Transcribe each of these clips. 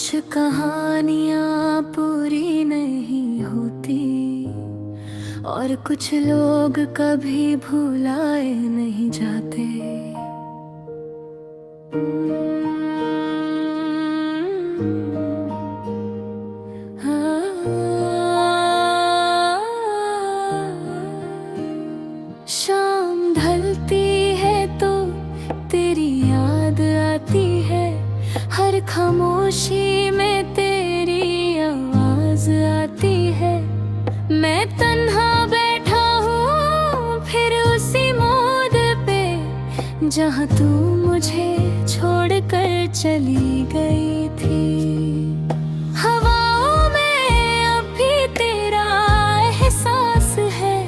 कुछ कहानियाँ पूरी नहीं होती और कुछ लोग कभी भुलाए नहीं जाते। शाम ढलती है तो तेरी याद आती है, हर खामोशी में तेरी आवाज आती है। मैं तन्हा बैठा हूँ फिर उसी मोड़ पे जहाँ तू मुझे छोड़कर चली गई थी। हवाओं में अब भी तेरा एहसास है,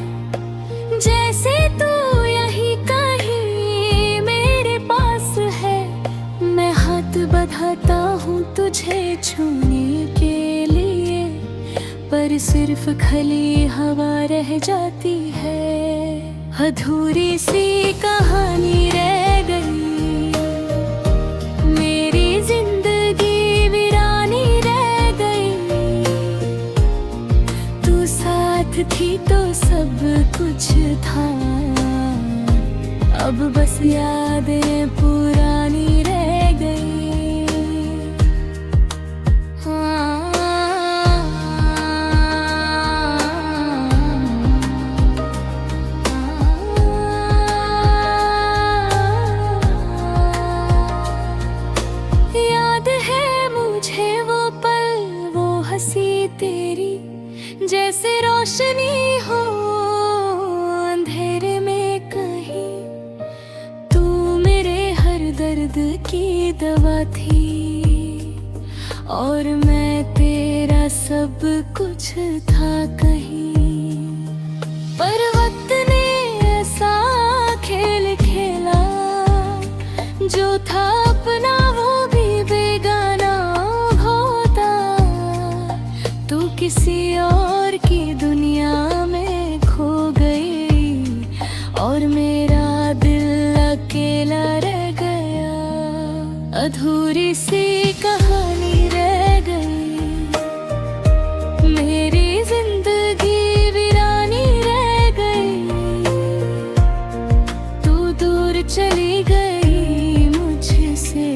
जैसे तू यहीं कहीं मेरे पास है। मैं हाथ बढ़ाता हूँ तुझे छूने के लिए, पर सिर्फ खली हवा रह जाती है। अधूरी सी कहानी रह गई, मेरी जिंदगी वीरानी रह गई। तू साथ थी तो सब कुछ था, अब बस यादें पुरानी रह गई। याद है मुझे वो पल, वो हंसी तेरी, जैसे रोशनी हो अंधेरे में कहीं। तू मेरे हर दर्द की दवा थी और मैं तेरा सब कुछ था कहीं। पर वक्त ने ऐसा खेल खेला, जो था अपना वो भी बेगाना होता। तू किसी और की दुनिया में खो गई और मेरा दिल अकेला रह गया। अधूरी सी कहानी रह गई, मेरी जिंदगी वीरानी रह गई। तू दूर चली गई मुझसे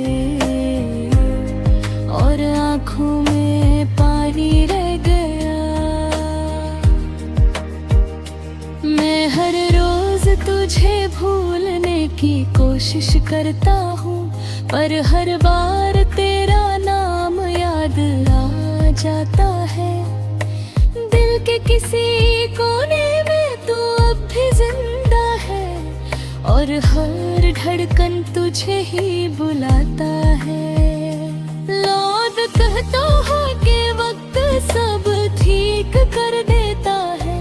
और आँखों में पानी रह गया। मैं हर रोज तुझे भूलने की कोशिश करता हूँ, पर हर बार तेरा नाम याद आ जाता है। दिल के किसी कोने में तू अब भी जिंदा है और हर धड़कन तुझे ही बुलाता है। लौट कहता हो के वक्त सब ठीक कर देता है,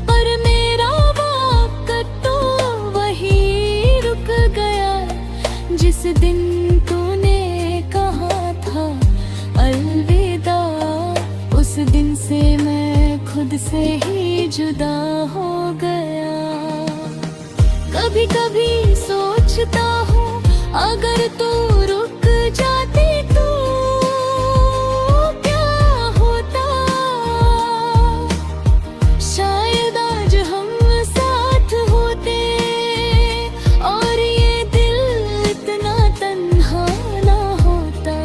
पर मेरा वक्त तो वही रुक गया। जिस दिन तूने कहा था अलविदा, उस दिन से मैं खुद से ही जुदा हो गया। कभी कभी सोचता हूँ अगर तू रुक जाती तो क्या होता। शायद आज हम साथ होते और ये दिल इतना तन्हा ना होता।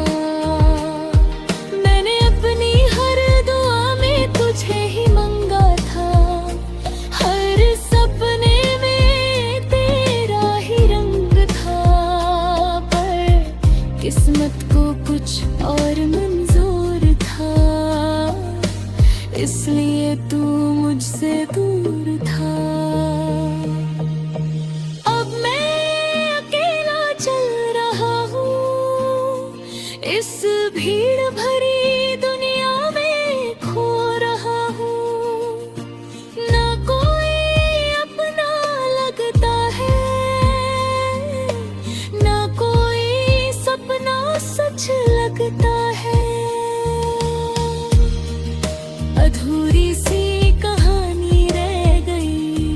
मैंने अपनी हर दुआ में तुझे ही मांगा था, हर सपने में तेरा ही रंग था। पर किस्मत को कुछ और मंजूर था, इसलिए तू मुझसे दूर था। अब मैं अकेला चल रहा हूँ, इस भीड़ भरी दुनिया में खो रहा हूँ। ना कोई अपना लगता है, ना कोई सपना सच लगता है। अधूरी सी कहानी रह गई,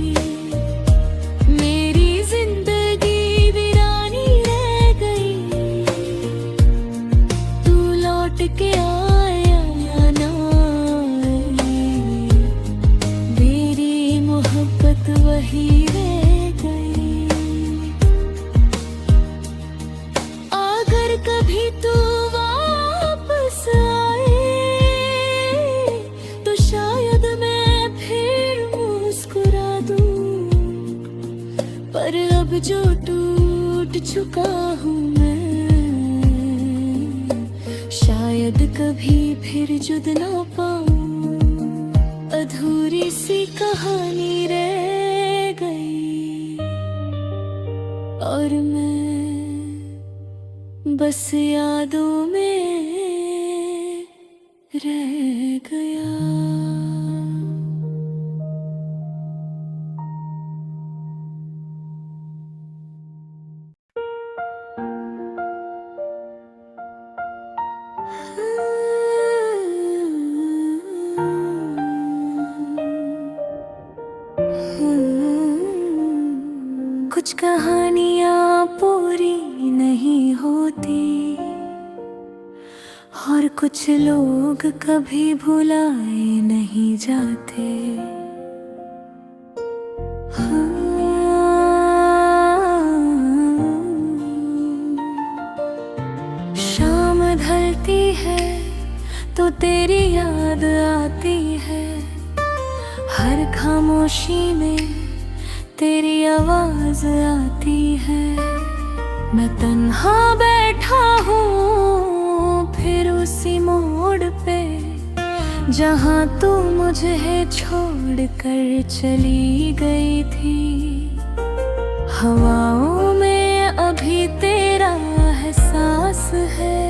जो टूट चुका हूँ मैं, शायद कभी फिर जुद ना पाऊँ। अधूरी सी कहानी रह गई और मैं बस यादों में रह गया। कुछ कहानियाँ पूरी नहीं होती और कुछ लोग कभी भुलाए नहीं जाते। शाम ढलती है तो तेरी याद आती है, हर खामोशी में तेरी आवाज आती है। मैं तन्हा बैठा हूँ फिर उसी मोड़ पे, जहाँ तू मुझे छोड़ कर चली गई थी। हवाओं में अभी तेरा एहसास है,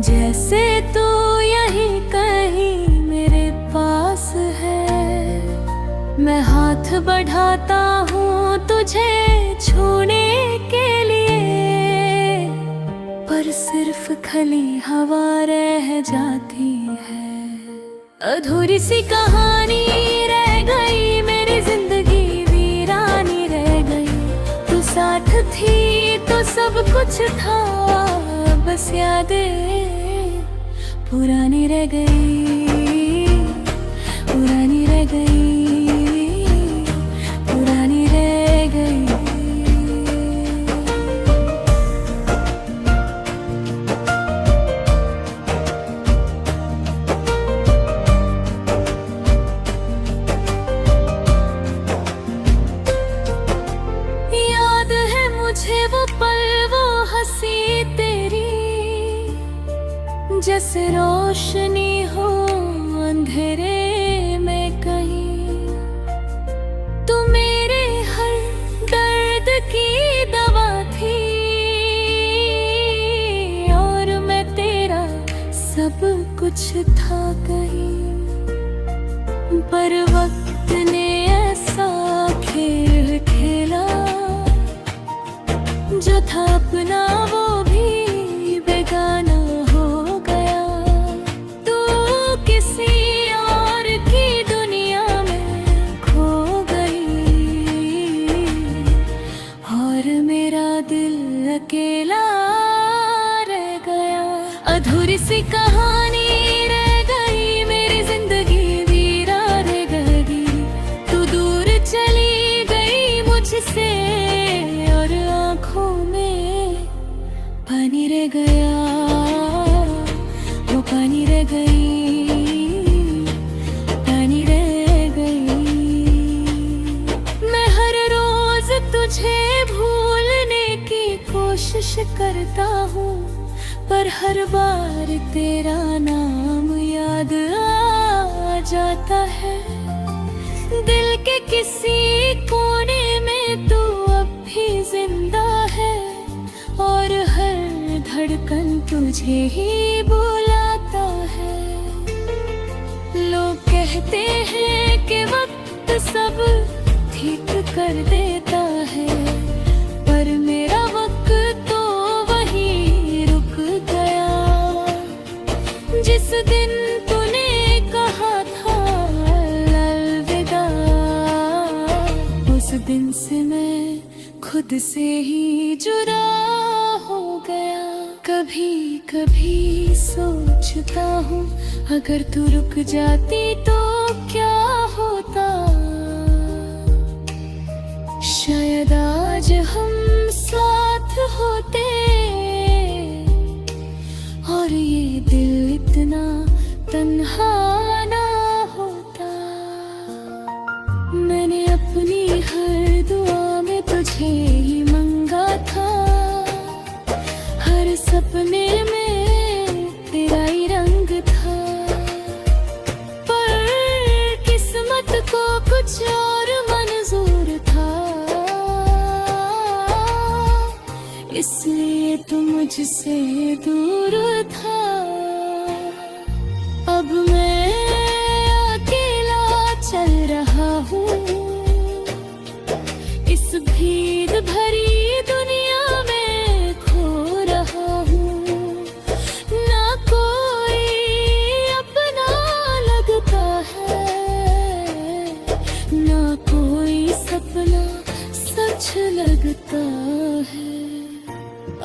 जैसे तू यहीं कहीं मेरे पास है। मैं हाथ बढ़ाता हूँ तुझे छूने के लिए, पर सिर्फ खली हवा रह जाती है। अधूरी सी कहानी रह गई, मेरी जिंदगी वीरानी रह गई। तू साथ थी तो सब कुछ था, बस यादें पुरानी रह गई, पुरानी रह गई, पुरानी रह गई। याद है मुझे वो पल, वो हंसी तेरी, जैसे रोशनी हो अंधेरे में कहीं। तू मेरे हर दर्द की दवा थी और मैं तेरा सब कुछ था कहीं। पर वक्त ने ऐसा खेल खेला, जो था अपना वो भी बेगाना हो गया। तू किसी और की दुनिया में खो गई और मेरा दिल अकेला रह गया। अधूरी सी कहानी रह गई, मेरी जिंदगी वीरान गई। तू दूर चली गई मुझसे और आँखों में पानी रह गया, वो पानी रह गई, पानी रह गई। मैं हर रोज तुझे भूलने की कोशिश करता हूँ, पर हर बार तेरा नाम याद आ जाता है। दिल के किसी कोने में तू अब भी जिंदा है और हर धड़कन तुझे ही बुलाता है। लोग कहते हैं कि वक्त सब ठीक कर देता है, पर मेरा वक्त तो वहीं रुक गया। जिस दिन तूने कहा था अलविदा, उस दिन से मैं खुद से ही जुदा हो गया। कभी कभी सोचता हूँ, अगर तू रुक जाती तो क्या होता। शायद आज हम साथ होते और ये दिल इतना तन्हा ना होता। मैंने अपनी हर दुआ में सपने में तेरा ही रंग था, पर किस्मत को कुछ और मंजूर था, इसलिए तू मुझसे दूर था। अब मैं अकेला चल रहा हूँ इस भीड़ भरी दुनिया में, खो रहा हूँ। ना कोई अपना लगता है, ना कोई सपना सच लगता है।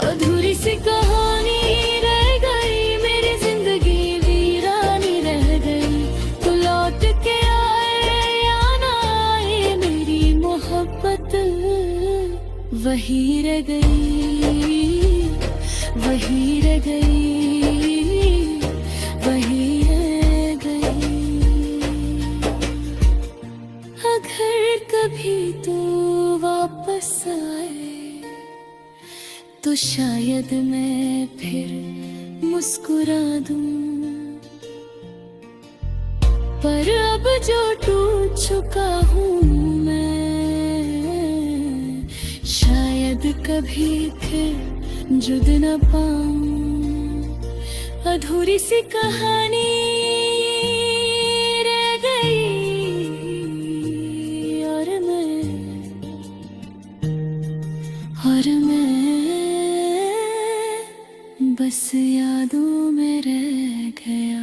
अधूरी सी कहानी रह गई, मेरी जिंदगी वीरानी रह गई। तू लौट के आए या ना आए, मेरी मोहब्बत वही रह गई, वही रह गई, वही रह गई। अगर कभी तू वापस आए तो शायद मैं फिर मुस्कुरा दूं, पर अब जो टूट चुका हूँ मैं, शायद कभी फिर जुड़ न पाऊं। अधूरी सी कहानी रह गई और मैं बस यादों में रह गया।